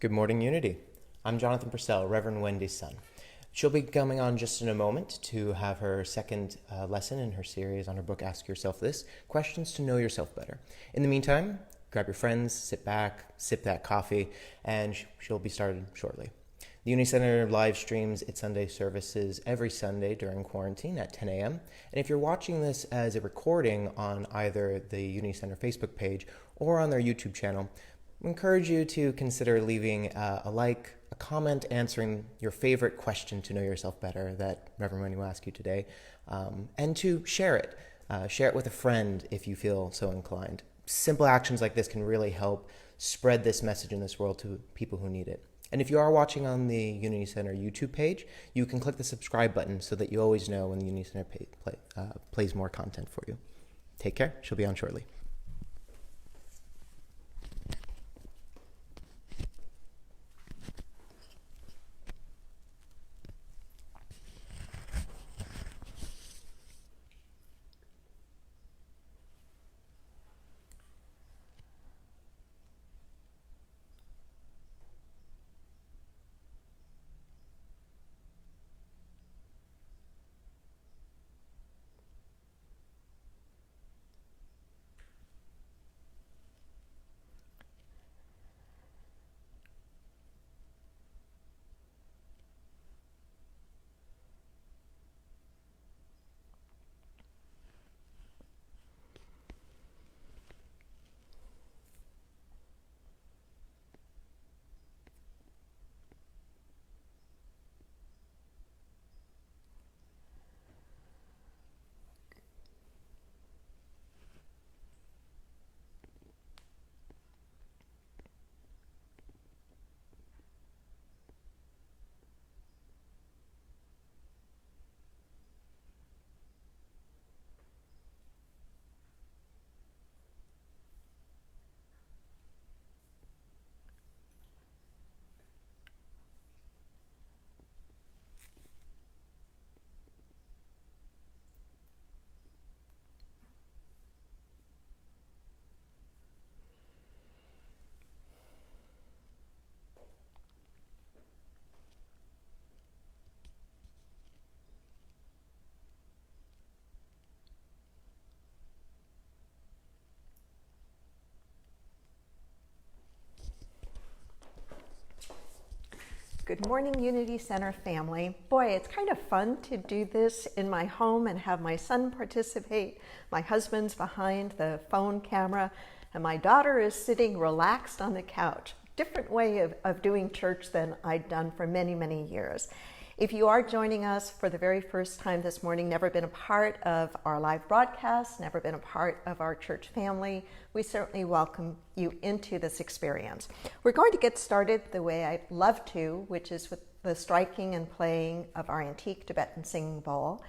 Good morning, Unity. I'm Jonathan Purcell, Reverend Wendy's son. She'll be coming on just in a moment to have her second lesson in her series on her book, Ask Yourself This, Questions to Know Yourself Better. In the meantime, grab your friends, sit back, sip that coffee, and she'll be started shortly. The Unity Center live streams its Sunday services every Sunday during quarantine at 10 a.m. And if you're watching this as a recording on either the Unity Center Facebook page or on their YouTube channel, I encourage you to consider leaving a like, a comment answering your favorite question to know yourself better that Reverend Wendy will ask you today, and to share it. Share it with a friend if you feel so inclined. Simple actions like this can really help spread this message in this world to people who need it. And if you are watching on the Unity Center YouTube page, you can click the subscribe button so that you always know when the Unity Center plays more content for you. Take care. She'll be on shortly. Good morning, Unity Center family. Boy, it's kind of fun to do this in my home and have my son participate. My husband's behind the phone camera, and my daughter is sitting relaxed on the couch. Different way of doing church than I'd done for many, many years. If you are joining us for the very first time this morning, never been a part of our live broadcast, never been a part of our church family, we certainly welcome you into this experience. We're going to get started the way I love to, which is with the striking and playing of our antique Tibetan singing bowl.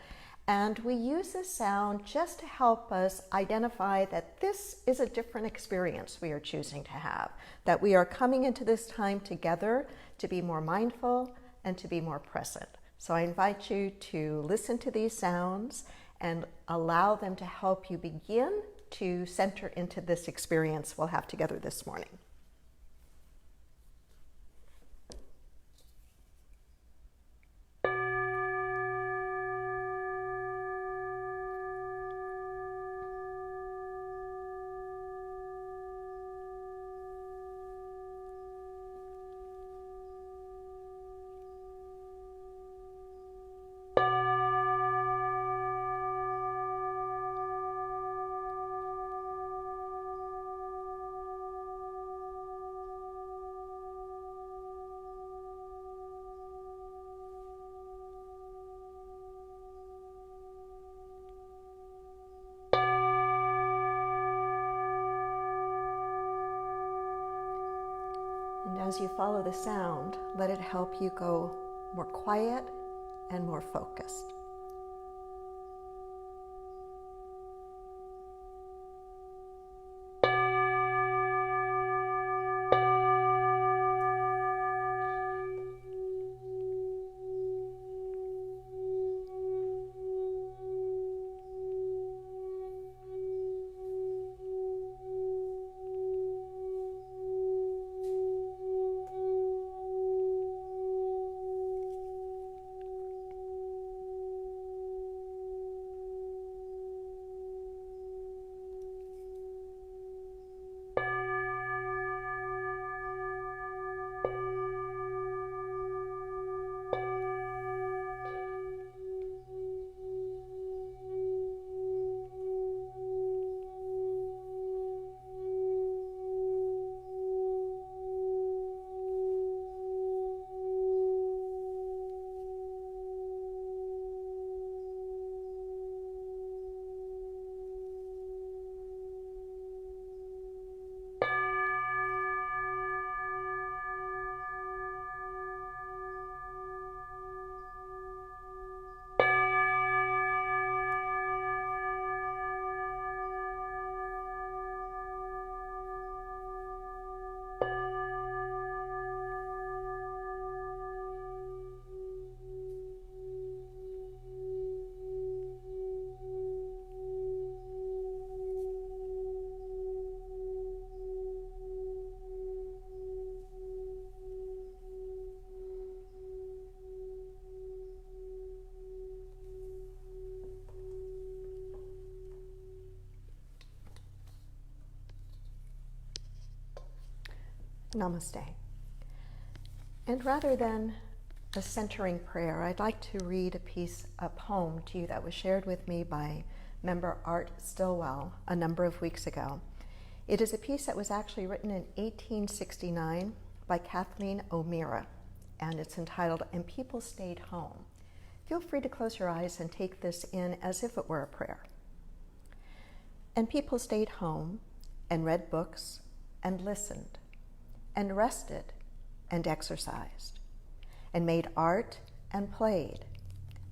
And we use this sound just to help us identify that this is a different experience we are choosing to have, that we are coming into this time together to be more mindful and to be more present. So I invite you to listen to these sounds and allow them to help you begin to center into this experience we'll have together this morning. And as you follow the sound, let it help you go more quiet and more focused. Namaste. And rather than a centering prayer, I'd like to read a poem to you that was shared with me by member Art Stillwell a number of weeks ago. It is a piece that was actually written in 1869 by Kathleen O'Meara, and it's entitled, "And People Stayed Home." Feel free to close your eyes and take this in as if it were a prayer. And people stayed home and read books and listened and rested and exercised and made art and played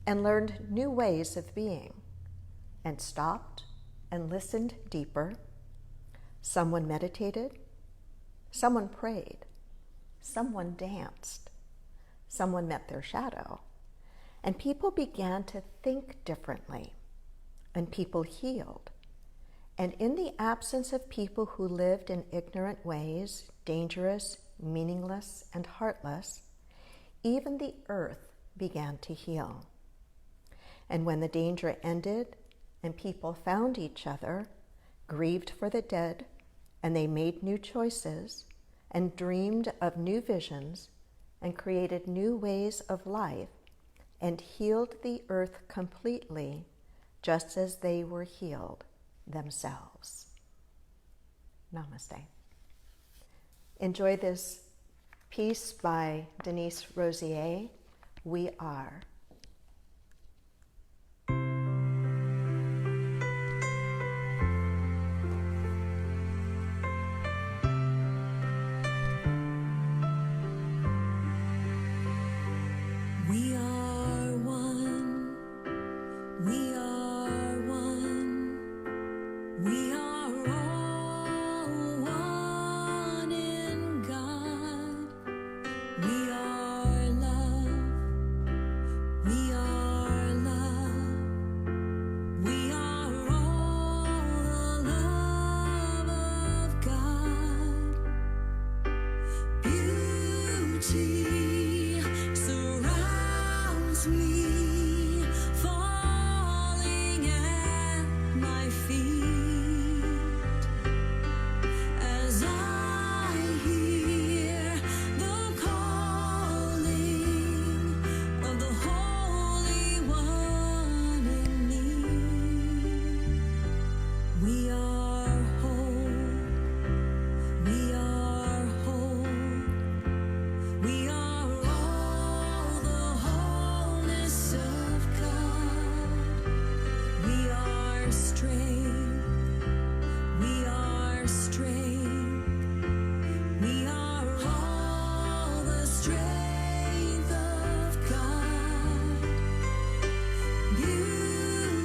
and learned new ways of being and stopped and listened deeper. Someone meditated, someone prayed, someone danced, someone met their shadow, and people began to think differently, and people healed. And in the absence of people who lived in ignorant ways, dangerous, meaningless, and heartless, even the earth began to heal. And when the danger ended and people found each other, grieved for the dead, and they made new choices and dreamed of new visions and created new ways of life and healed the earth completely, just as they were healed themselves. Namaste. Enjoy this piece by Denise Rosier, We Are. We are one. We are one. We are all one in God. We are love. We are love. We are all the love of God. Beauty surrounds me, falling at my feet as I hear the calling of the Holy One in me. We are whole. We are whole. We are all the wholeness of God. We are strength. We are strength. We are all the strength of God.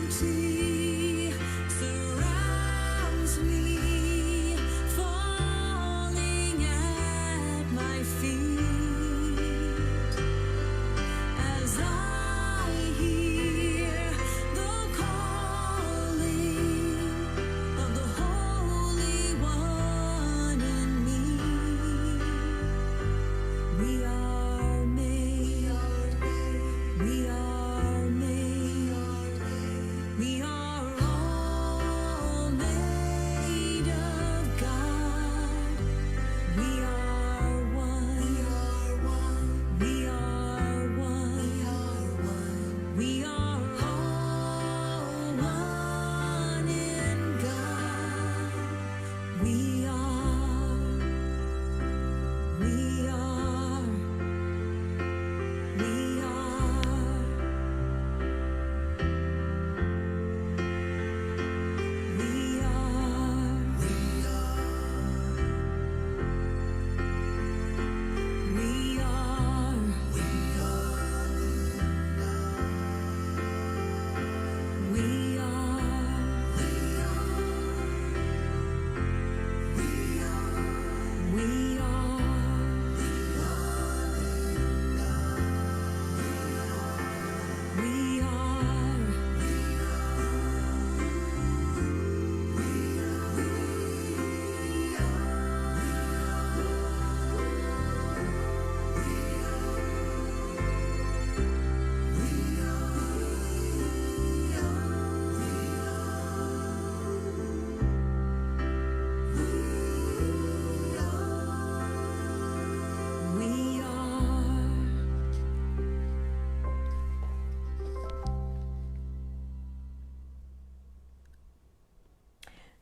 Beauty surrounds me, falling at my feet as I hear the calling of the Holy One in me. We are made. We are made. We are all made of God. We are one. We are one. We are all one in God. We are. We are.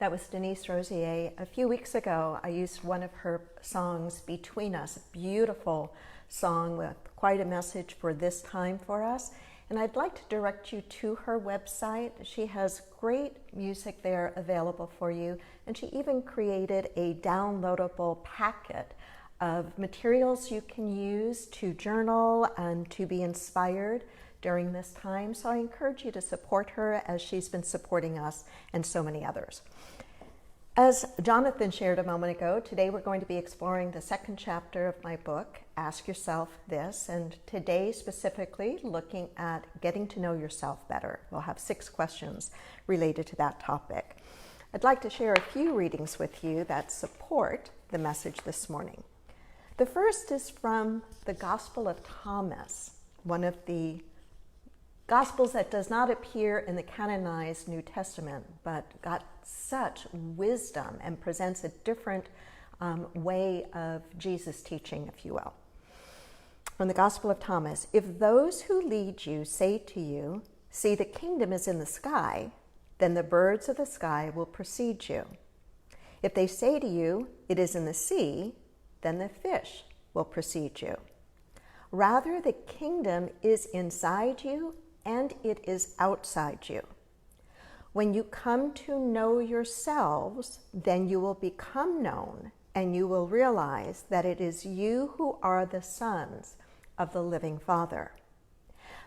That was Denise Rosier. A few weeks ago, I used one of her songs, Between Us, a beautiful song with quite a message for this time for us. And I'd like to direct you to her website. She has great music there available for you. And she even created a downloadable packet of materials you can use to journal and to be inspired during this time. So I encourage you to support her as she's been supporting us and so many others. As Jonathan shared a moment ago, today we're going to be exploring the second chapter of my book, Ask Yourself This, and today specifically looking at getting to know yourself better. We'll have 6 questions related to that topic. I'd like to share a few readings with you that support the message this morning. The first is from the Gospel of Thomas, one of the Gospels that does not appear in the canonized New Testament, but got such wisdom and presents a different way of Jesus' teaching, if you will. From the Gospel of Thomas, if those who lead you say to you, see, the kingdom is in the sky, then the birds of the sky will precede you. If they say to you, it is in the sea, then the fish will precede you. Rather, the kingdom is inside you and it is outside you. When you come to know yourselves, then you will become known and you will realize that it is you who are the sons of the living Father.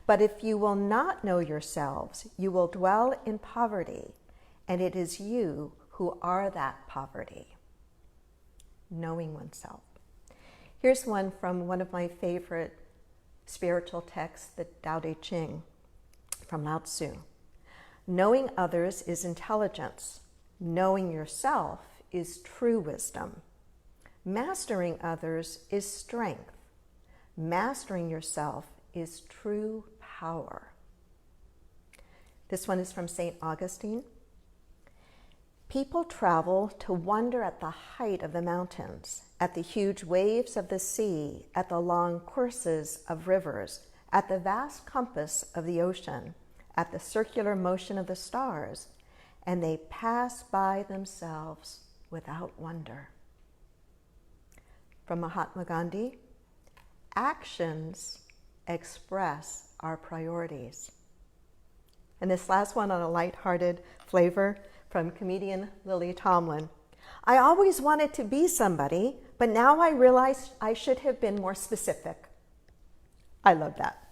But if you will not know yourselves, you will dwell in poverty, and it is you who are that poverty. Knowing oneself. Here's one from one of my favorite spiritual texts, the Tao Te Ching, from Lao Tzu. Knowing others is intelligence. Knowing yourself is true wisdom. Mastering others is strength. Mastering yourself is true power. This one is from St. Augustine. People travel to wonder at the height of the mountains, at the huge waves of the sea, at the long courses of rivers, at the vast compass of the ocean, at the circular motion of the stars, and they pass by themselves without wonder. From Mahatma Gandhi, actions express our priorities. And this last one on a lighthearted flavor from comedian Lily Tomlin. I always wanted to be somebody, but now I realize I should have been more specific. I love that.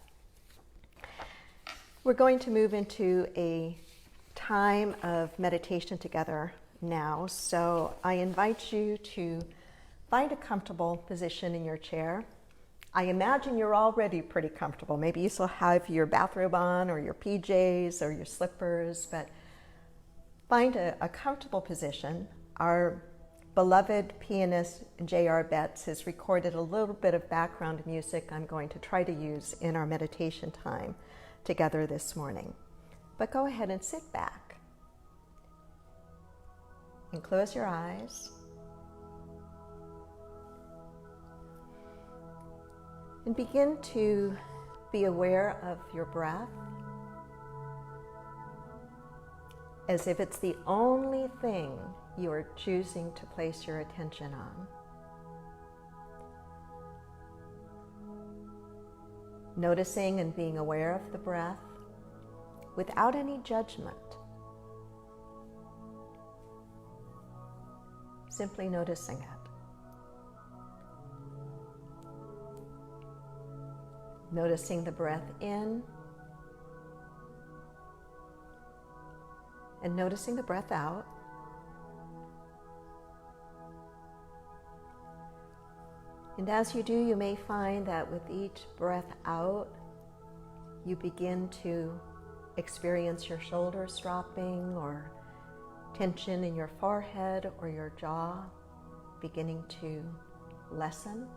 We're going to move into a time of meditation together now. So I invite you to find a comfortable position in your chair. I imagine you're already pretty comfortable. Maybe you still have your bathrobe on or your PJs or your slippers, but find a comfortable position. Our beloved pianist J.R. Betts has recorded a little bit of background music I'm going to try to use in our meditation time together this morning. But go ahead and sit back and close your eyes. And begin to be aware of your breath as if it's the only thing you are choosing to place your attention on. Noticing and being aware of the breath without any judgment. Simply noticing it. Noticing the breath in and noticing the breath out. And as you do, you may find that with each breath out, you begin to experience your shoulders dropping or tension in your forehead or your jaw beginning to lessen.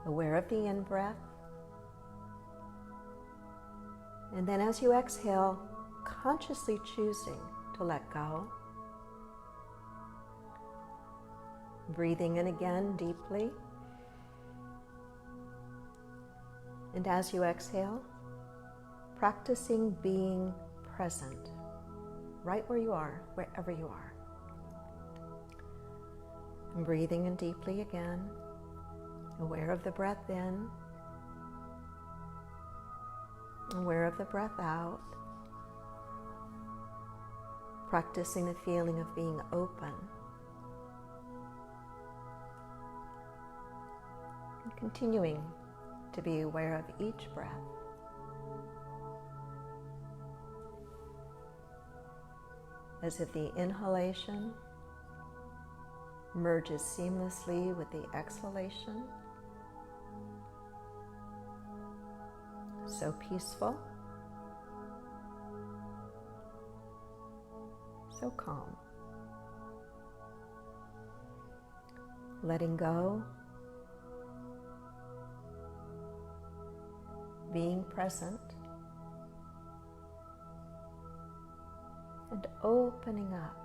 Aware of the in-breath. And then as you exhale, consciously choosing to let go. Breathing in again deeply. And as you exhale, practicing being present, right where you are, wherever you are. And breathing in deeply again, aware of the breath in, aware of the breath out, practicing the feeling of being open, and continuing to be aware of each breath. As if the inhalation merges seamlessly with the exhalation. So peaceful, so calm. Letting go, being present, and opening up.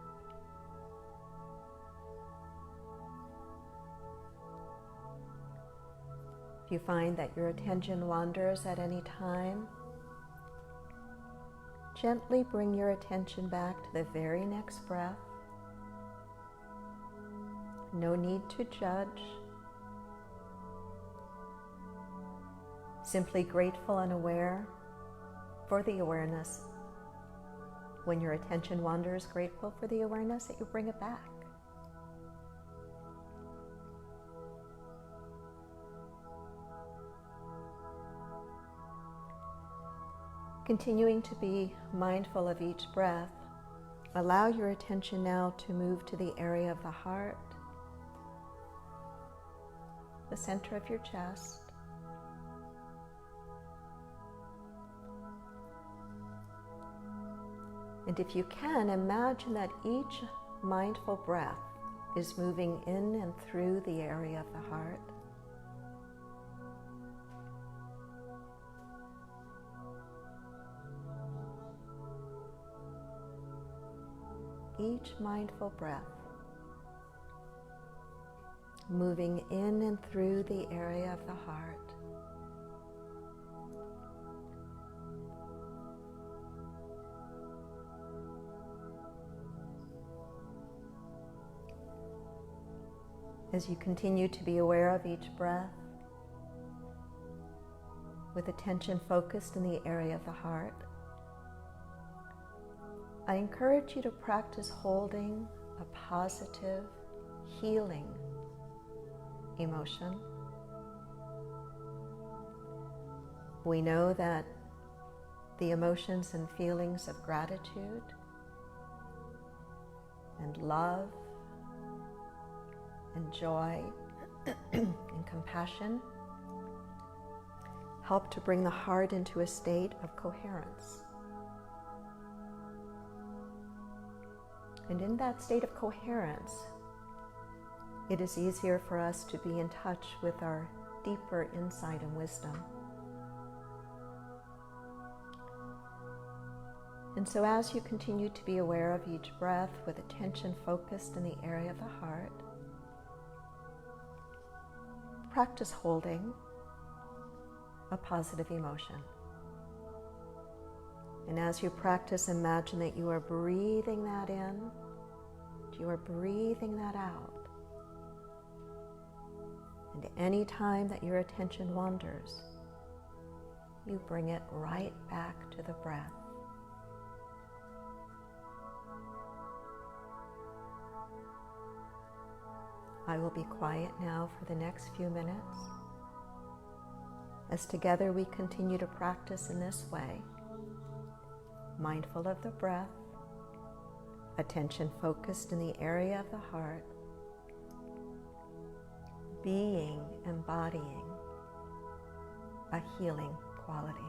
If you find that your attention wanders at any time, gently bring your attention back to the very next breath. No need to judge. Simply grateful and aware for the awareness. When your attention wanders, grateful for the awareness that you bring it back. Continuing to be mindful of each breath, allow your attention now to move to the area of the heart, the center of your chest. And if you can, imagine that each mindful breath is moving in and through the area of the heart. Each mindful breath moving in and through the area of the heart. As you continue to be aware of each breath, with attention focused in the area of the heart, I encourage you to practice holding a positive, healing emotion. We know that the emotions and feelings of gratitude and love and joy and compassion help to bring the heart into a state of coherence. And in that state of coherence, it is easier for us to be in touch with our deeper insight and wisdom. And so as you continue to be aware of each breath with attention focused in the area of the heart, practice holding a positive emotion. And as you practice, imagine that you are breathing that in, you are breathing that out. And any time that your attention wanders, you bring it right back to the breath. I will be quiet now for the next few minutes, as together we continue to practice in this way, mindful of the breath, attention focused in the area of the heart, being, embodying a healing quality.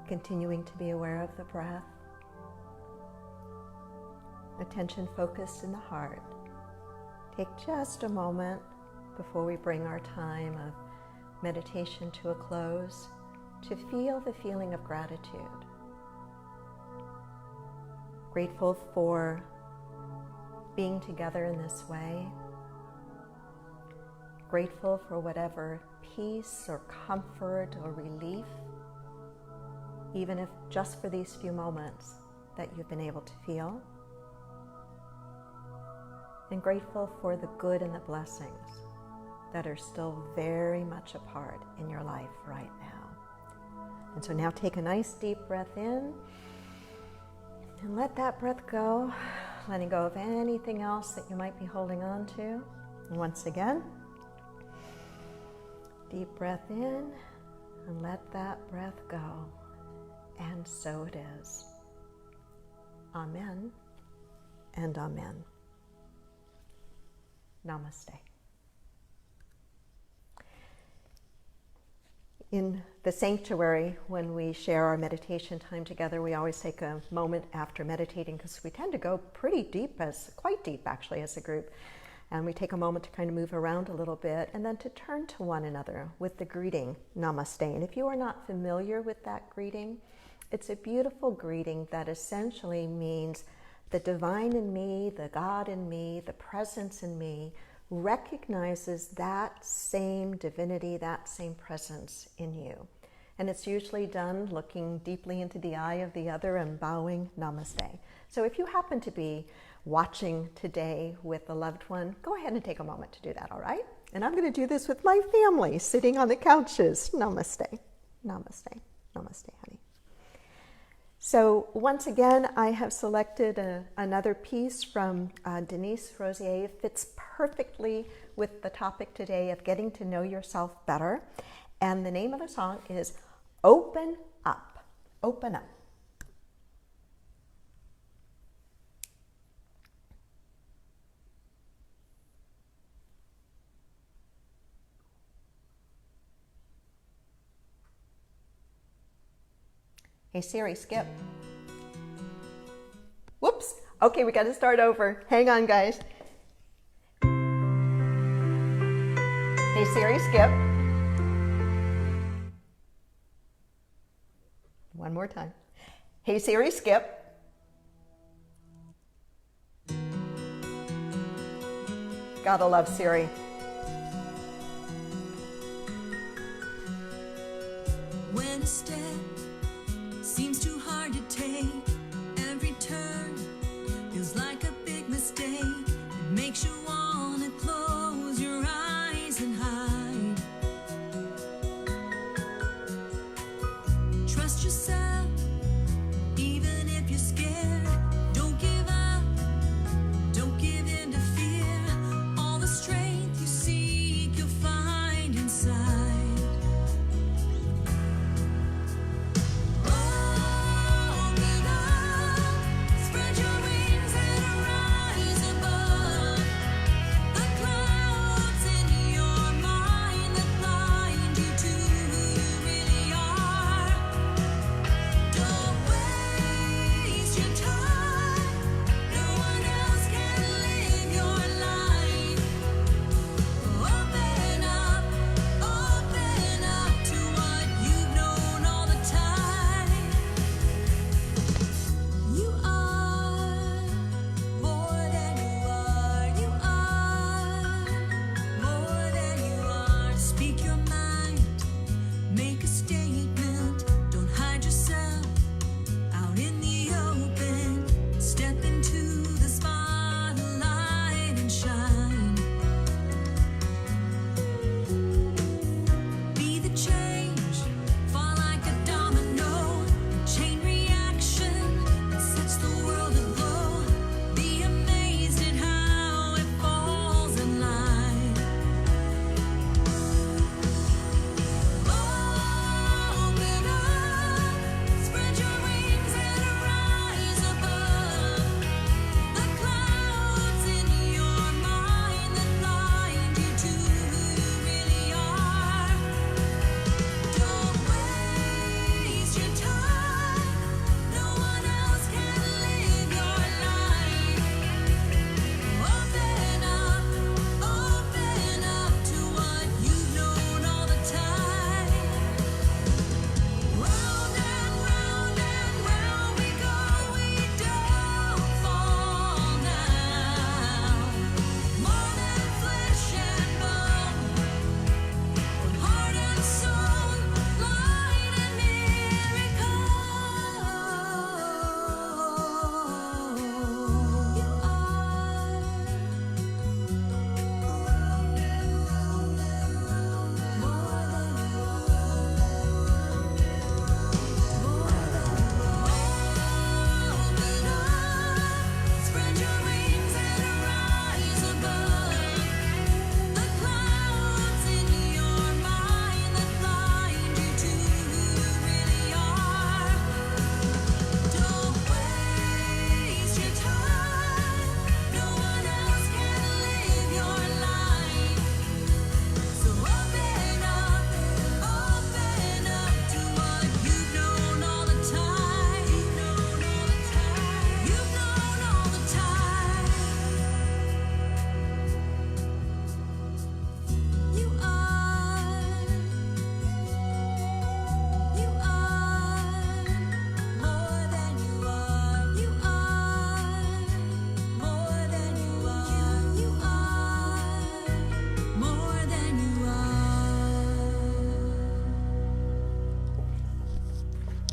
continuing to be aware of the breath. Attention focused in the heart. Take just a moment before we bring our time of meditation to a close to feel the feeling of gratitude. Grateful for being together in this way. Grateful for whatever peace or comfort or relief, even if just for these few moments, that you've been able to feel. And grateful for the good and the blessings that are still very much a part in your life right now. And so now take a nice deep breath in and let that breath go, letting go of anything else that you might be holding on to. And once again, deep breath in and let that breath go. And so it is. Amen and amen. Namaste. In the sanctuary, when we share our meditation time together, we always take a moment after meditating because we tend to go pretty deep, quite deep actually, as a group. And we take a moment to kind of move around a little bit and then to turn to one another with the greeting, Namaste. And if you are not familiar with that greeting, it's a beautiful greeting that essentially means the divine in me, the God in me, the presence in me recognizes that same divinity, that same presence in you. And it's usually done looking deeply into the eye of the other and bowing Namaste. So if you happen to be watching today with a loved one, go ahead and take a moment to do that, all right? And I'm going to do this with my family sitting on the couches. Namaste, namaste, namaste, honey. So once again, I have selected another piece from Denise Rosier. It fits perfectly with the topic today of getting to know yourself better. And the name of the song is Open Up. Open Up. Hey Siri, skip. Whoops. Okay, we got to start over. Hang on, guys. Hey Siri, skip. One more time. Hey Siri, skip. Gotta love Siri. When a step seems too hard to take, every turn feels like a big mistake. It makes you wanna close your eyes and hide. Trust yourself, even if you're scared. Don't give up, don't give in to fear. All the strength you seek, you'll find inside.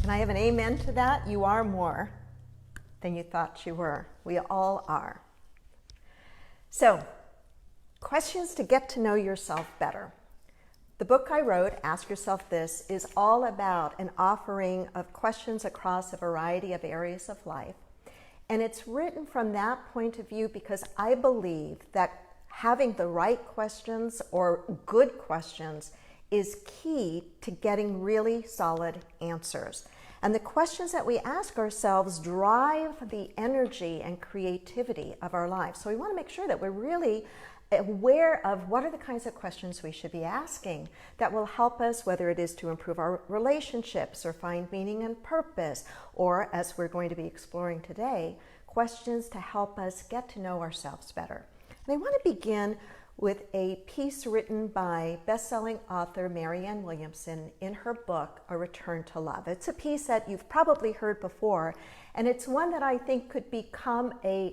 Can I have an amen to that? You are more than you thought you were. We all are. So, questions to get to know yourself better. The book I wrote, Ask Yourself This, is all about an offering of questions across a variety of areas of life. And it's written from that point of view because I believe that having the right questions or good questions is key to getting really solid answers. And the questions that we ask ourselves drive the energy and creativity of our lives. So we want to make sure that we're really aware of what are the kinds of questions we should be asking that will help us, whether it is to improve our relationships or find meaning and purpose, or, as we're going to be exploring today, questions to help us get to know ourselves better. And I want to begin with a piece written by best-selling author Marianne Williamson in her book, A Return to Love. It's a piece that you've probably heard before, and it's one that I think could become an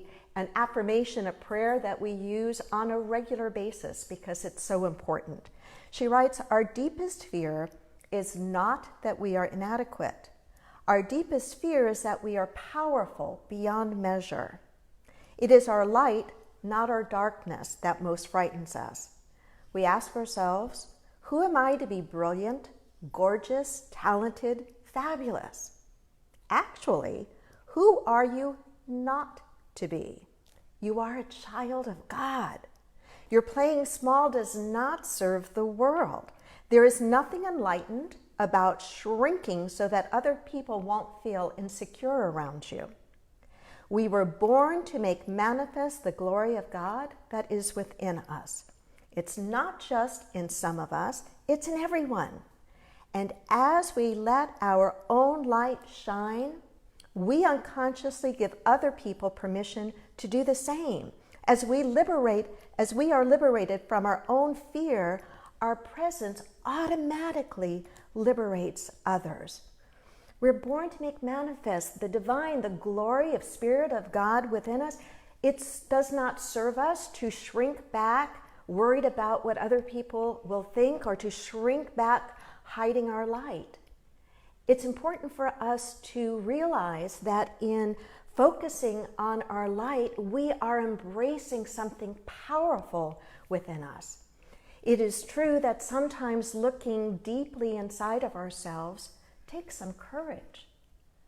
affirmation, a prayer that we use on a regular basis because it's so important. She writes, "Our deepest fear is not that we are inadequate. Our deepest fear is that we are powerful beyond measure. It is our light, not our darkness, that most frightens us. We ask ourselves, who am I to be brilliant, gorgeous, talented, fabulous? Actually, who are you not to be? You are a child of God. Your playing small does not serve the world. There is nothing enlightened about shrinking so that other people won't feel insecure around you. We were born to make manifest the glory of God that is within us. It's not just in some of us, it's in everyone. And as we let our own light shine, we unconsciously give other people permission to do the same. As we are liberated from our own fear, our presence automatically liberates others. We're born to make manifest the divine, the glory of Spirit of God within us. It does not serve us to shrink back, worried about what other people will think, or to shrink back, hiding our light. It's important for us to realize that in focusing on our light, we are embracing something powerful within us. It is true that sometimes looking deeply inside of ourselves takes some courage,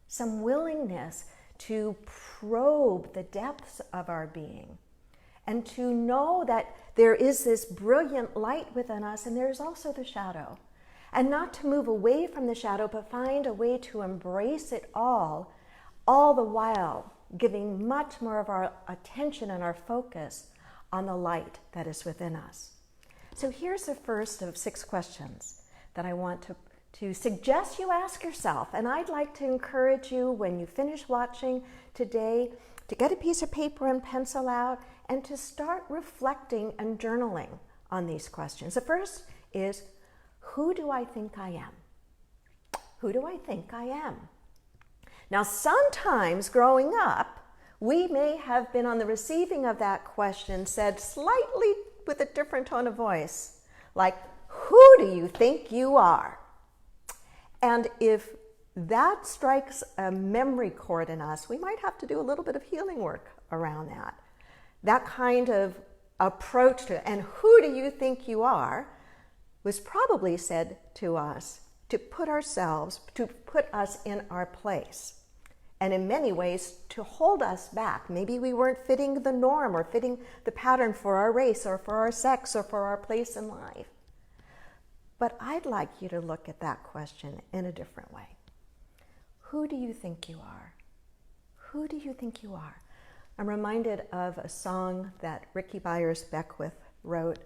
some willingness to probe the depths of our being, and to know that there is this brilliant light within us, and there's also the shadow. And not to move away from the shadow, but find a way to embrace it all the while giving much more of our attention and our focus on the light that is within us. So here's the first of 6 questions that I want to suggest you ask yourself. And I'd like to encourage you, when you finish watching today, to get a piece of paper and pencil out and to start reflecting and journaling on these questions. The first is, who do I think I am? Who do I think I am? Now, sometimes growing up, we may have been on the receiving of that question said slightly with a different tone of voice, like, who do you think you are? And if that strikes a memory chord in us, we might have to do a little bit of healing work around that. That kind of approach to, and who do you think you are, was probably said to us to put us in our place. And in many ways, to hold us back. Maybe we weren't fitting the norm or fitting the pattern for our race or for our sex or for our place in life. But I'd like you to look at that question in a different way. Who do you think you are? Who do you think you are? I'm reminded of a song that Ricky Byers-Beckwith wrote.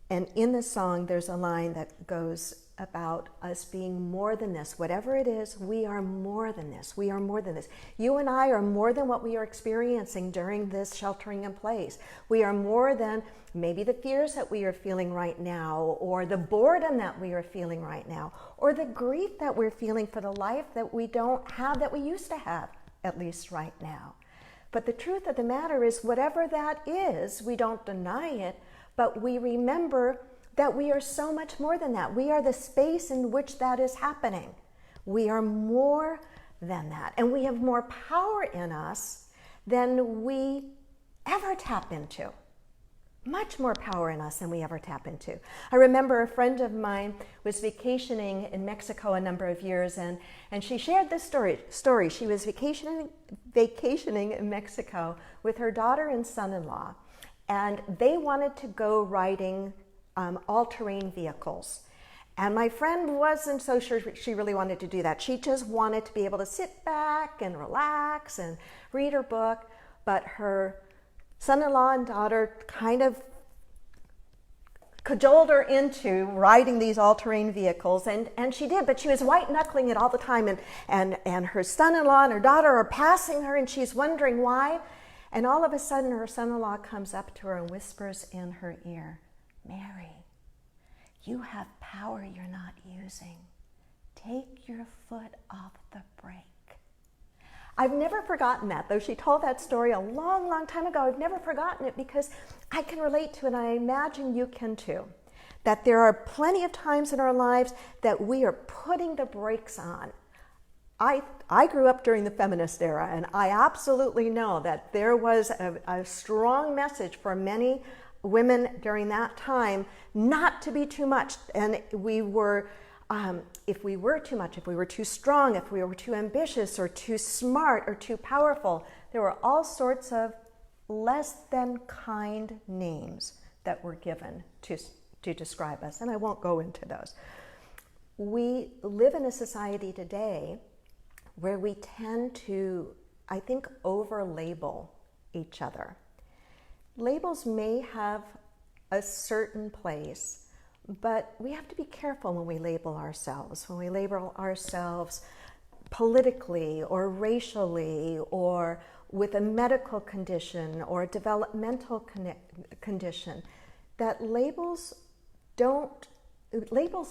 And in the song, there's a line that goes about us being more than this. Whatever it is, we are more than this. We are more than this. You and I are more than what we are experiencing during this sheltering in place. We are more than maybe the fears that we are feeling right now, or the boredom that we are feeling right now, or the grief that we're feeling for the life that we don't have, that we used to have, at least right now. But the truth of the matter is, whatever that is, we don't deny it, but we remember that we are so much more than that. We are the space in which that is happening. We are more than that. And we have more power in us than we ever tap into. Much more power in us than we ever tap into. I remember a friend of mine was vacationing in Mexico a number of years, and she shared this story. She was vacationing in Mexico with her daughter and son-in-law, and they wanted to go riding all-terrain vehicles. And my friend wasn't so sure she really wanted to do that. She just wanted to be able to sit back and relax and read her book, but her son-in-law and daughter kind of cajoled her into riding these all-terrain vehicles, and she did, but she was white-knuckling it all the time, and her son-in-law and her daughter are passing her, and she's wondering why, and all of a sudden her son-in-law comes up to her and whispers in her ear, "Mary, you have power you're not using. Take your foot off the brake." I've never forgotten that, though she told that story a long, long time ago. I've never forgotten it because I can relate to it, and I imagine you can too. That there are plenty of times in our lives that we are putting the brakes on. I grew up during the feminist era, and I absolutely know that there was a strong message for many women during that time not to be too much. And we were if we were too much, if we were too strong, if we were too ambitious or too smart or too powerful, there were all sorts of less than kind names that were given to describe us, and I won't go into those. We live in a society today where we tend to, I think, over-label each other. Labels may have a certain place, but we have to be careful when we label ourselves. When we label ourselves politically or racially or with a medical condition or a developmental condition, that labels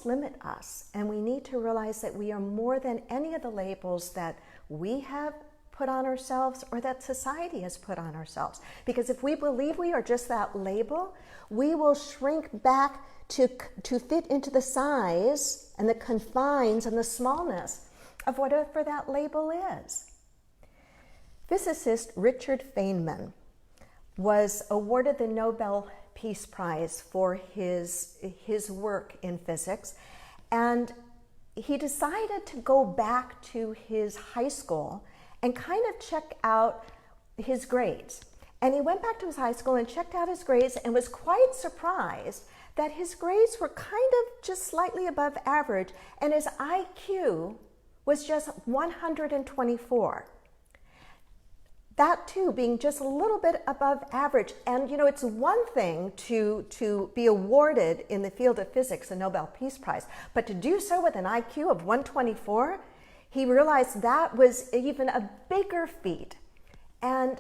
limit us, and we need to realize that we are more than any of the labels that we have put on ourselves or that society has put on ourselves. Because if we believe we are just that label, we will shrink back to fit into the size and the confines and the smallness of whatever that label is. Physicist Richard Feynman was awarded the Nobel Peace Prize for his work in physics, and he decided to go back to his high school and kind of check out his grades. And he went back to his high school and checked out his grades and was quite surprised that his grades were kind of just slightly above average, and his IQ was just 124. That too being just a little bit above average. And you know, it's one thing to be awarded in the field of physics a Nobel Peace Prize, but to do so with an IQ of 124, he realized that was even a bigger feat. And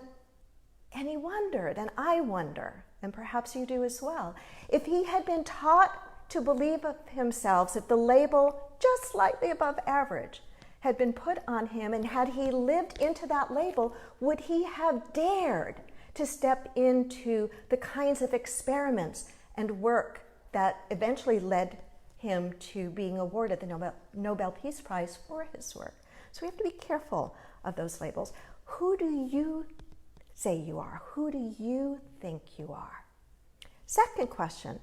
he wondered, and I wonder, and perhaps you do as well, if he had been taught to believe of himself, if the label just slightly above average had been put on him, and had he lived into that label, would he have dared to step into the kinds of experiments and work that eventually led him to being awarded the Nobel Peace Prize for his work? So we have to be careful of those labels. Who do you say you are? Who do you think you are? Second question,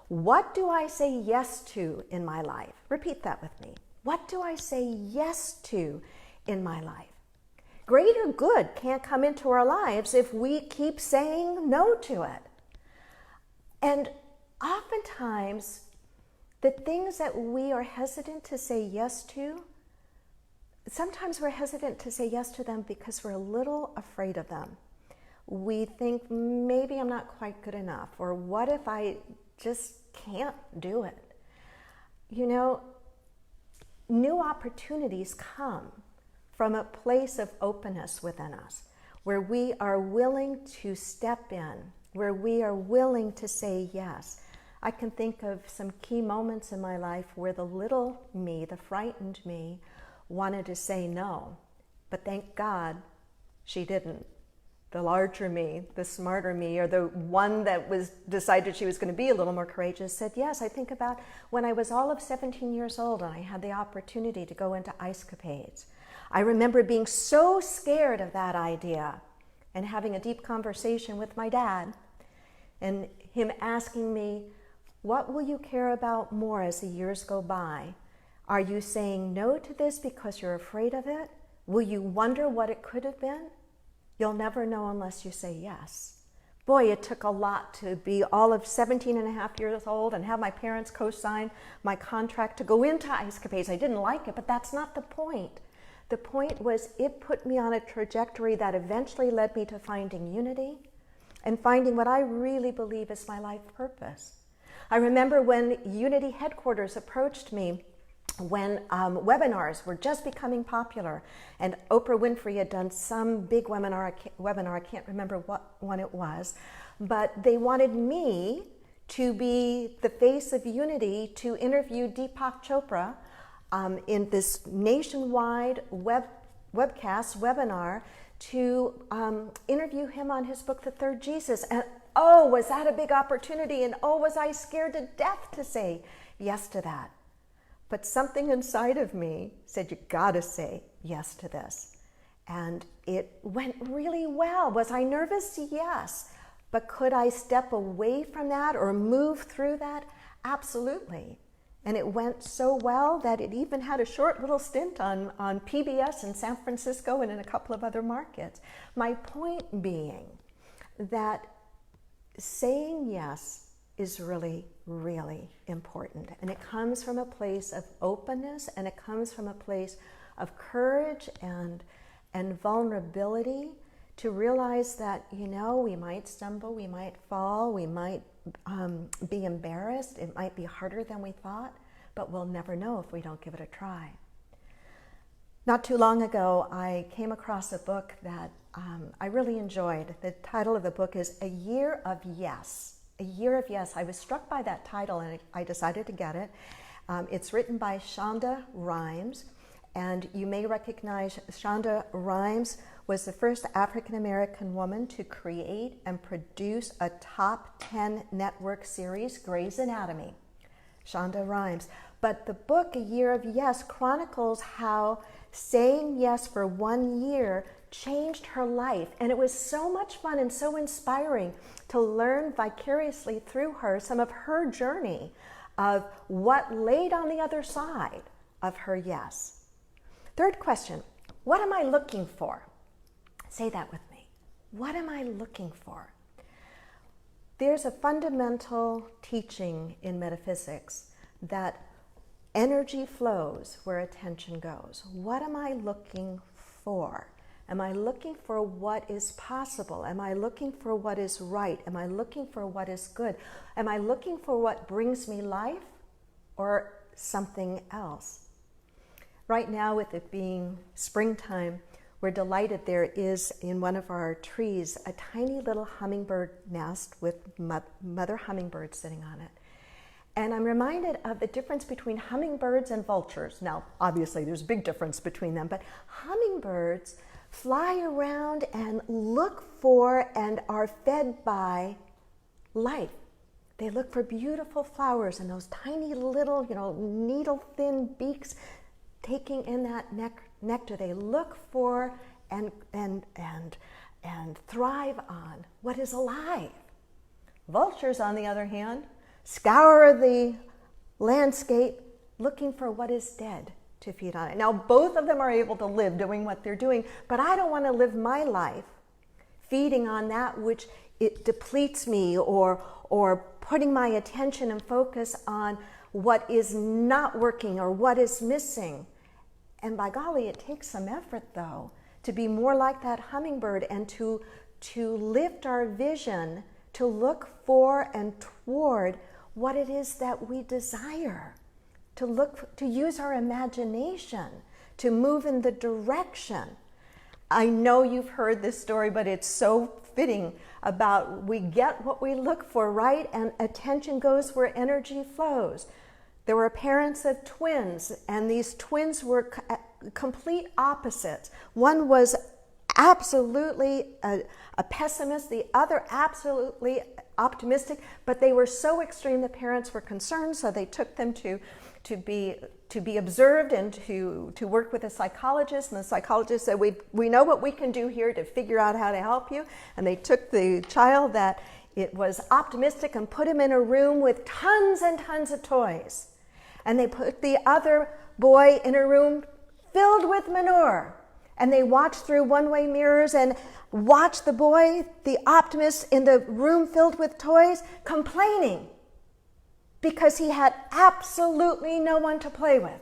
what do I say yes to in my life? Repeat that with me. What do I say yes to in my life? Greater good can't come into our lives if we keep saying no to it. And oftentimes, the things that we are hesitant to say yes to, sometimes we're hesitant to say yes to them because we're a little afraid of them. We think maybe I'm not quite good enough, or what if I just can't do it? You know, new opportunities come from a place of openness within us, where we are willing to step in, where we are willing to say yes. I can think of some key moments in my life where the little me, the frightened me, wanted to say no, but thank God she didn't. the larger me, the smarter me, or the one that decided she was going to be a little more courageous, said, yes, I think about when I was all of 17 years old and I had the opportunity to go into ice capades. I remember being so scared of that idea and having a deep conversation with my dad and him asking me, what will you care about more as the years go by? Are you saying no to this because you're afraid of it? Will you wonder what it could have been? You'll never know unless you say yes. Boy, it took a lot to be all of 17 and a half years old and have my parents co-sign my contract to go into ice capades. I didn't like it, but that's not the point. The point was it put me on a trajectory that eventually led me to finding unity and finding what I really believe is my life purpose. I remember when Unity headquarters approached me when webinars were just becoming popular, and Oprah Winfrey had done some big webinar, I can't remember what one it was, but they wanted me to be the face of Unity to interview Deepak Chopra in this nationwide webcast webinar to interview him on his book, The Third Jesus. And oh, was that a big opportunity, and oh, was I scared to death to say yes to that. But something inside of me said, you gotta say yes to this. And it went really well. Was I nervous? Yes. But could I step away from that or move through that? Absolutely. And it went so well that it even had a short little stint on PBS in San Francisco and in a couple of other markets. My point being that saying yes is really, really important. And it comes from a place of openness, and it comes from a place of courage and vulnerability to realize that, you know, we might stumble, we might fall, we might be embarrassed, it might be harder than we thought, but we'll never know if we don't give it a try. Not too long ago, I came across a book that I really enjoyed. The title of the book is A Year of Yes. A Year of Yes. I was struck by that title and I decided to get it. It's written by Shonda Rhimes, and you may recognize Shonda Rhimes was the first African-American woman to create and produce a top 10 network series, Grey's Anatomy. Shonda Rhimes. But the book, A Year of Yes, chronicles how saying yes for 1 year changed her life. And it was so much fun and so inspiring to learn vicariously through her some of her journey of what laid on the other side of her yes. Third question, what am I looking for? Say that with me. What am I looking for? There's a fundamental teaching in metaphysics that energy flows where attention goes. What am I looking for? Am I looking for what is possible? Am I looking for what is right? Am I looking for what is good? Am I looking for what brings me life or something else? Right now, with it being springtime, we're delighted there is in one of our trees a tiny little hummingbird nest with mother hummingbird sitting on it. And I'm reminded of the difference between hummingbirds and vultures. Now, obviously, there's a big difference between them, but hummingbirds fly around and look for and are fed by life. They look for beautiful flowers and those tiny little, needle-thin beaks taking in that nectar. They look for and thrive on what is alive. Vultures, on the other hand, scour the landscape looking for what is dead to feed on it. Now, both of them are able to live doing what they're doing, but I don't want to live my life feeding on that which it depletes me or putting my attention and focus on what is not working or what is missing. And by golly, it takes some effort, though, to be more like that hummingbird and to lift our vision, to look for and toward what it is that we desire, to use our imagination, to move in the direction. I know you've heard this story, but it's so fitting about we get what we look for, right? And attention goes where energy flows. There were parents of twins, and these twins were complete opposites. One was absolutely a pessimist, the other absolutely optimistic, but they were so extreme the parents were concerned, so they took them to be observed and to work with a psychologist, and the psychologist said, we know what we can do here to figure out how to help you. And they took the child that it was optimistic and put him in a room with tons and tons of toys. And they put the other boy in a room filled with manure. And they watched through one-way mirrors and watched the boy, the optimist, in the room filled with toys, complaining because he had absolutely no one to play with.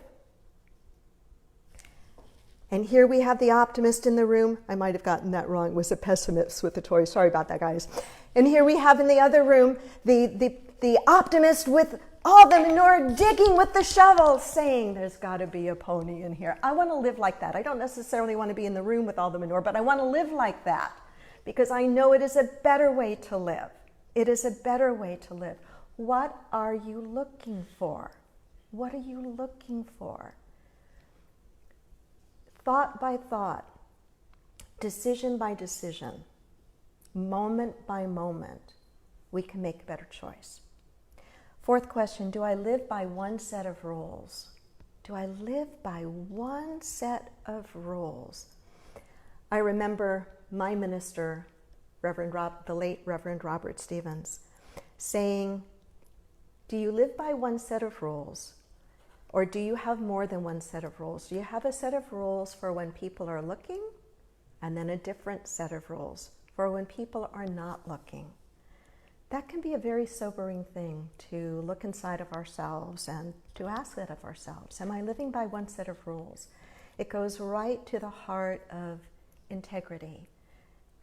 And here we have the optimist in the room. I might have gotten that wrong. It was a pessimist with the toys. Sorry about that, guys. And here we have in the other room the optimist with all the manure, digging with the shovel, saying, there's got to be a pony in here. I want to live like that. I don't necessarily want to be in the room with all the manure, but I want to live like that because I know it is a better way to live. It is a better way to live. What are you looking for? What are you looking for? Thought by thought, decision by decision, moment by moment, we can make a better choice. Fourth question, do I live by one set of rules? Do I live by one set of rules? I remember my minister, the late Reverend Robert Stevens, saying, do you live by one set of rules? Or do you have more than one set of rules? Do you have a set of rules for when people are looking, and then a different set of rules for when people are not looking? That can be a very sobering thing, to look inside of ourselves and to ask that of ourselves. Am I living by one set of rules? It goes right to the heart of integrity.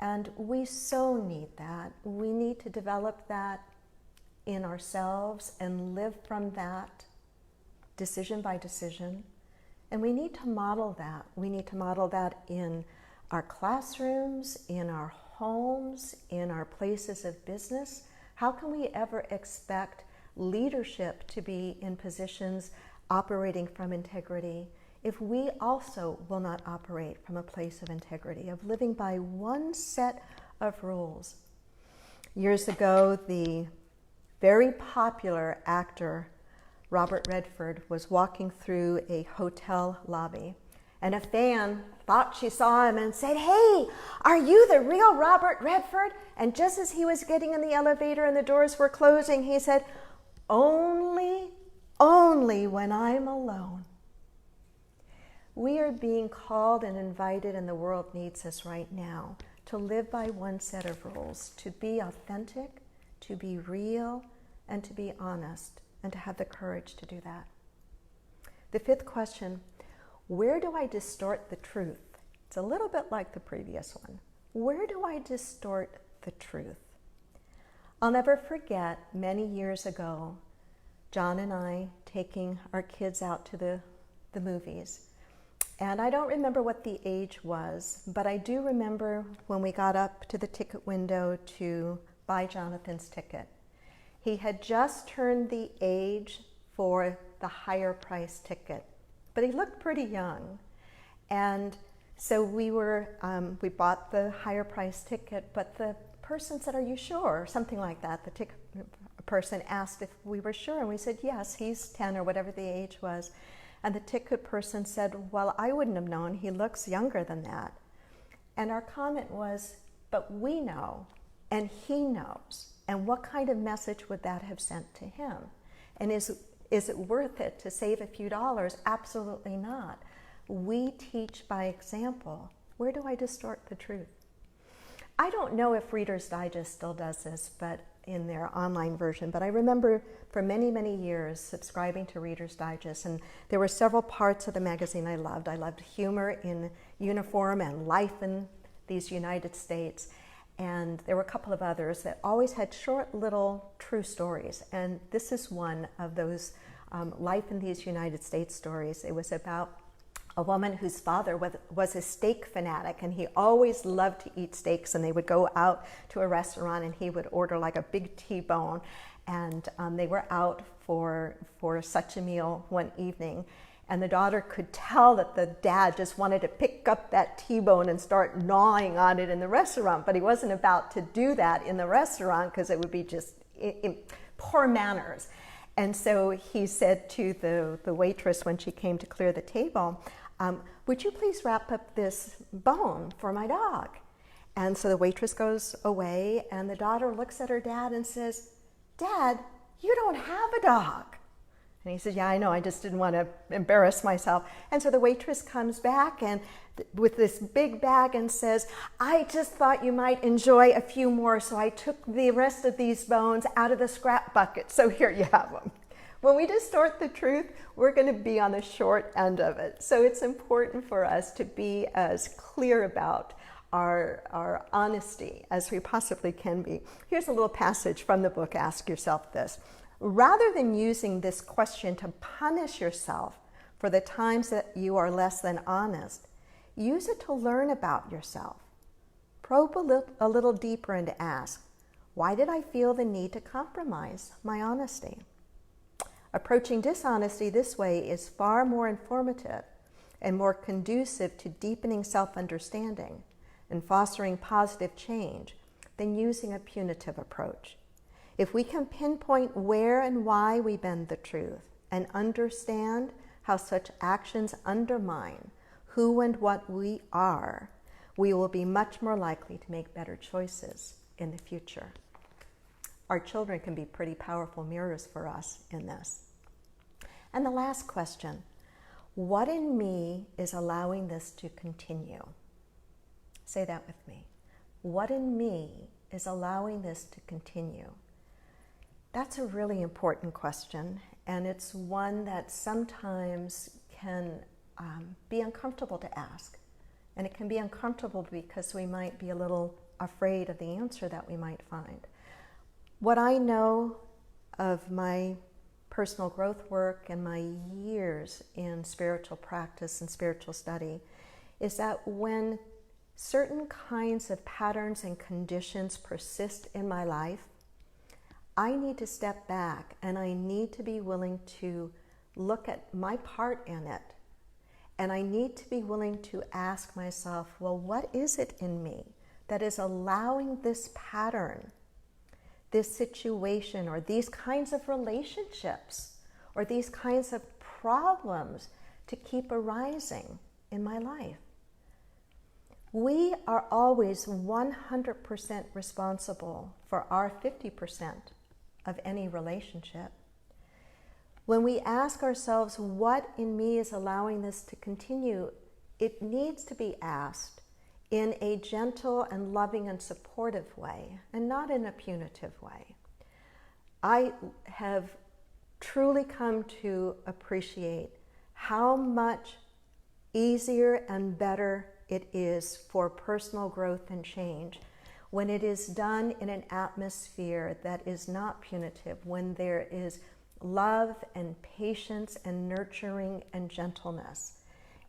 And we so need that. We need to develop that in ourselves and live from that decision by decision. And we need to model that. We need to model that in our classrooms, in our homes, in our places of business. How can we ever expect leadership to be in positions operating from integrity if we also will not operate from a place of integrity, of living by one set of rules? Years ago, the very popular actor Robert Redford was walking through a hotel lobby, and a fan thought she saw him and said, "Hey, are you the real Robert Redford?" And just as he was getting in the elevator and the doors were closing, he said, only when I'm alone." We are being called and invited, and the world needs us right now, to live by one set of rules, to be authentic, to be real, and to be honest, and to have the courage to do that. The fifth question, where do I distort the truth? It's a little bit like the previous one. Where do I distort the truth? I'll never forget, many years ago, John and I taking our kids out to the movies. And I don't remember what the age was, but I do remember when we got up to the ticket window to buy Jonathan's ticket. He had just turned the age for the higher price ticket, but he looked pretty young. And so we bought the higher price ticket, but the person said, "Are you sure?" or something like that. The ticket person asked if we were sure, and we said, "Yes, he's 10 or whatever the age was." And the ticket person said, "Well, I wouldn't have known. He looks younger than that." And our comment was, "But we know, and he knows. And what kind of message would that have sent to him? And is it worth it to save a few dollars? Absolutely not." We teach by example. Where do I distort the truth? I don't know if Reader's Digest still does this, but in their online version, but I remember for many, many years subscribing to Reader's Digest, and there were several parts of the magazine I loved. I loved humor in uniform and life in these United States. And there were a couple of others that always had short little true stories. And this is one of those life in these United States stories. It was about a woman whose father was a steak fanatic, and he always loved to eat steaks, and they would go out to a restaurant and he would order like a big T-bone, and they were out for such a meal one evening. And the daughter could tell that the dad just wanted to pick up that T-bone and start gnawing on it in the restaurant, but he wasn't about to do that in the restaurant because it would be just poor manners. And so he said to the waitress when she came to clear the table, would you please wrap up this bone for my dog? And so the waitress goes away, and the daughter looks at her dad and says, Dad, you don't have a dog. And he says, yeah, I know, I just didn't want to embarrass myself. And so the waitress comes back and with this big bag and says, I just thought you might enjoy a few more, so I took the rest of these bones out of the scrap bucket, so here you have them. When we distort the truth, we're going to be on the short end of it. So it's important for us to be as clear about our honesty as we possibly can be. Here's a little passage from the book, Ask Yourself This. Rather than using this question to punish yourself for the times that you are less than honest, use it to learn about yourself. Probe a little deeper and ask, why did I feel the need to compromise my honesty? Approaching dishonesty this way is far more informative and more conducive to deepening self-understanding and fostering positive change than using a punitive approach. If we can pinpoint where and why we bend the truth and understand how such actions undermine who and what we are, we will be much more likely to make better choices in the future. Our children can be pretty powerful mirrors for us in this. And the last question, what in me is allowing this to continue? Say that with me. What in me is allowing this to continue? That's a really important question, and it's one that sometimes can be uncomfortable to ask. And it can be uncomfortable because we might be a little afraid of the answer that we might find. What I know of my personal growth work and my years in spiritual practice and spiritual study is that when certain kinds of patterns and conditions persist in my life, I need to step back and I need to be willing to look at my part in it. And I need to be willing to ask myself, well, what is it in me that is allowing this pattern, this situation, or these kinds of relationships, or these kinds of problems to keep arising in my life? We are always 100% responsible for our 50% of any relationship. When we ask ourselves, what in me is allowing this to continue, it needs to be asked in a gentle and loving and supportive way, and not in a punitive way. I have truly come to appreciate how much easier and better it is for personal growth and change when it is done in an atmosphere that is not punitive, when there is love and patience and nurturing and gentleness.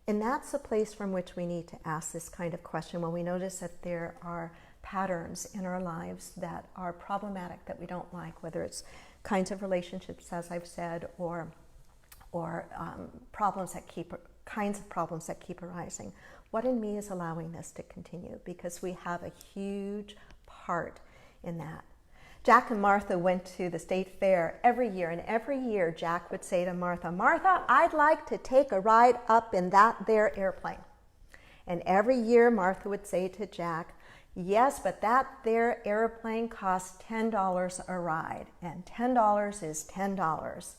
And that's a place from which we need to ask this kind of question when we notice that there are patterns in our lives that are problematic, that we don't like, whether it's kinds of relationships, as I've said, or kinds of problems that keep arising. What in me is allowing this to continue? Because we have a huge part in that. Jack and Martha went to the state fair every year, and every year Jack would say to Martha, Martha, I'd like to take a ride up in that there airplane. And every year Martha would say to Jack, yes, but that there airplane costs $10 a ride, and $10 is $10.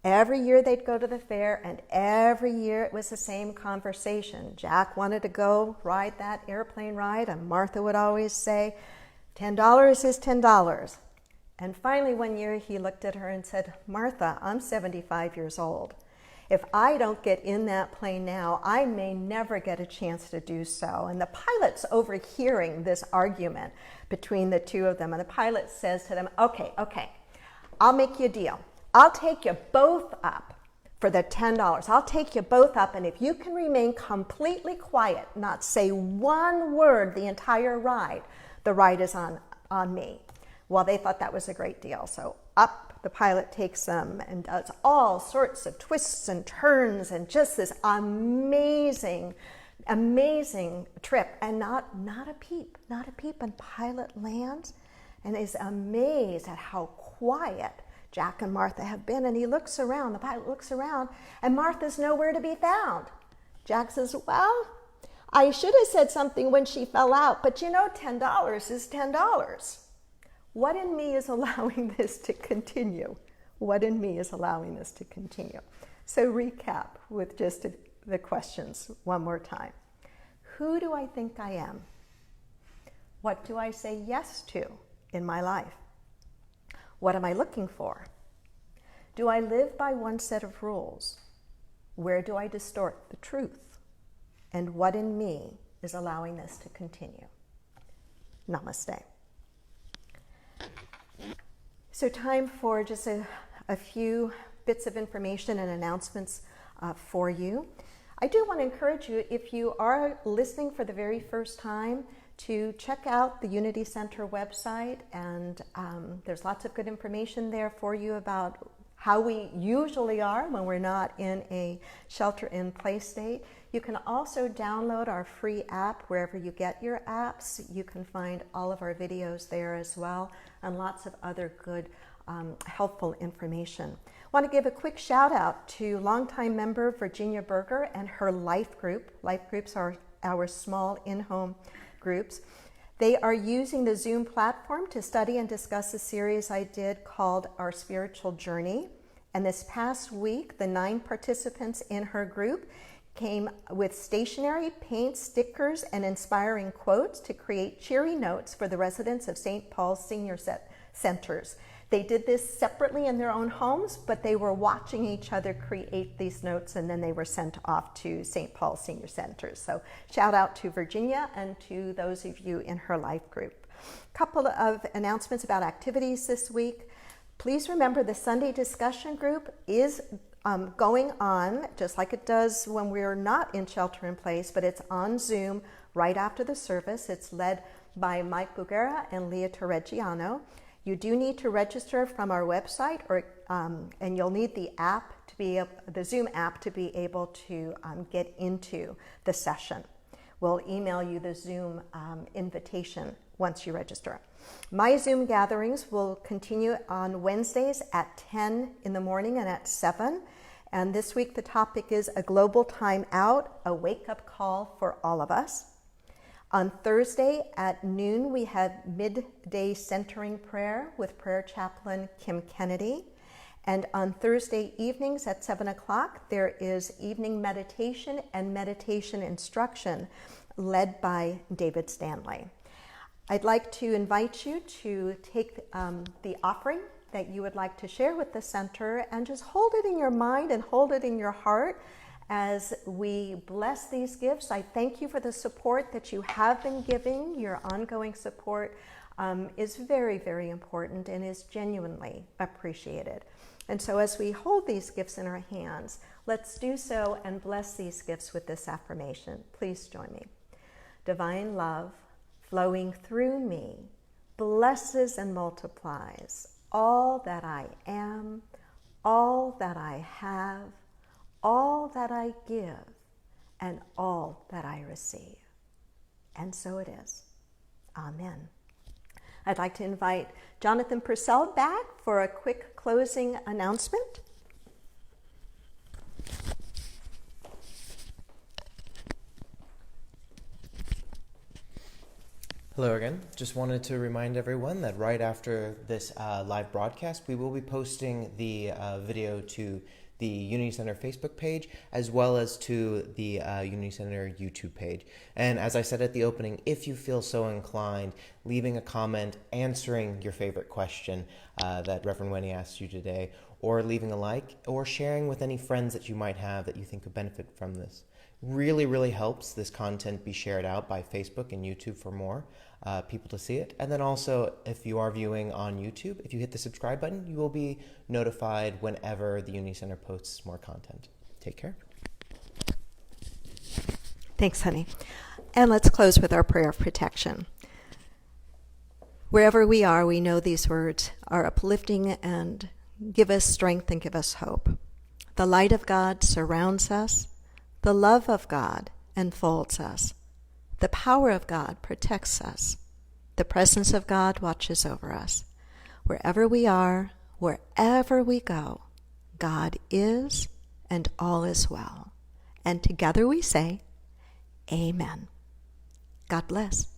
Every year they'd go to the fair, and every year it was the same conversation. Jack wanted to go ride that airplane ride, and Martha would always say, $10 is $10. And finally one year he looked at her and said, Martha, I'm 75 years old. If I don't get in that plane now, I may never get a chance to do so. And the pilot's overhearing this argument between the two of them. And the pilot says to them, okay, I'll make you a deal. I'll take you both up for the $10. I'll take you both up, and if you can remain completely quiet, not say one word the entire ride, the ride is on me. Well, they thought that was a great deal. So up the pilot takes them and does all sorts of twists and turns and just this amazing trip, and not a peep. And pilot lands and is amazed at how quiet Jack and Martha have been. And he looks around, the pilot looks around, and Martha's nowhere to be found. Jack says, well, I should have said something when she fell out, but you know, $10 is $10. What in me is allowing this to continue? What in me is allowing this to continue? So recap with just the questions one more time. Who do I think I am? What do I say yes to in my life? What am I looking for? Do I live by one set of rules? Where do I distort the truth? And what in me is allowing this to continue? Namaste. So time for just a few bits of information and announcements for you. I do want to encourage you, if you are listening for the very first time, to check out the Unity Center website, and there's lots of good information there for you about how we usually are when we're not in a shelter-in-place state. You can also download our free app wherever you get your apps. You can find all of our videos there as well, and lots of other good, helpful information. I want to give a quick shout out to longtime member Virginia Berger and her life group. Life groups are our small in-home groups. They are using the Zoom platform to study and discuss a series I did called Our Spiritual Journey. And this past week, the 9 participants in her group came with stationery, paint, stickers, and inspiring quotes to create cheery notes for the residents of St. Paul's Senior Centers. They did this separately in their own homes, but they were watching each other create these notes, and then they were sent off to St. Paul's Senior Centers. So shout out to Virginia and to those of you in her life group. A couple of announcements about activities this week. Please remember the Sunday discussion group is going on, just like it does when we're not in shelter in place, but it's on Zoom right after the service. It's led by Mike Bugera and Leah Torreggiano. You do need to register from our website, and you'll need the app to be the Zoom app to be able to get into the session. We'll email you the Zoom invitation once you register. My Zoom gatherings will continue on Wednesdays at 10 in the morning and at 7. And this week the topic is a global time out, a wake-up call for all of us. On Thursday at noon, we have midday centering prayer with prayer chaplain Kim Kennedy. And on Thursday evenings at 7 o'clock, there is evening meditation and meditation instruction led by David Stanley. I'd like to invite you to take the offering that you would like to share with the center and just hold it in your mind and hold it in your heart as we bless these gifts. I thank you for the support that you have been giving. Your ongoing support is very, very important and is genuinely appreciated. And so as we hold these gifts in our hands, let's do so and bless these gifts with this affirmation. Please join me. Divine love flowing through me blesses and multiplies all that I am, all that I have, all that I give, and all that I receive. And so it is. Amen. I'd like to invite Jonathan Purcell back for a quick closing announcement. Hello again. Just wanted to remind everyone that right after this live broadcast, we will be posting the video to the Unity Center Facebook page, as well as to the Unity Center YouTube page. And as I said at the opening, if you feel so inclined, leaving a comment, answering your favorite question that Reverend Wendy asked you today, or leaving a like, or sharing with any friends that you might have that you think could benefit from this. Really, really helps this content be shared out by Facebook and YouTube for more people to see it. And then also, if you are viewing on YouTube, if you hit the subscribe button, you will be notified whenever the Unity Center posts more content. Take care. Thanks, honey. And let's close with our prayer of protection. Wherever we are, we know these words are uplifting and give us strength and give us hope. The light of God surrounds us. The love of God enfolds us. The power of God protects us. The presence of God watches over us. Wherever we are, wherever we go, God is, and all is well. And together we say, Amen. God bless.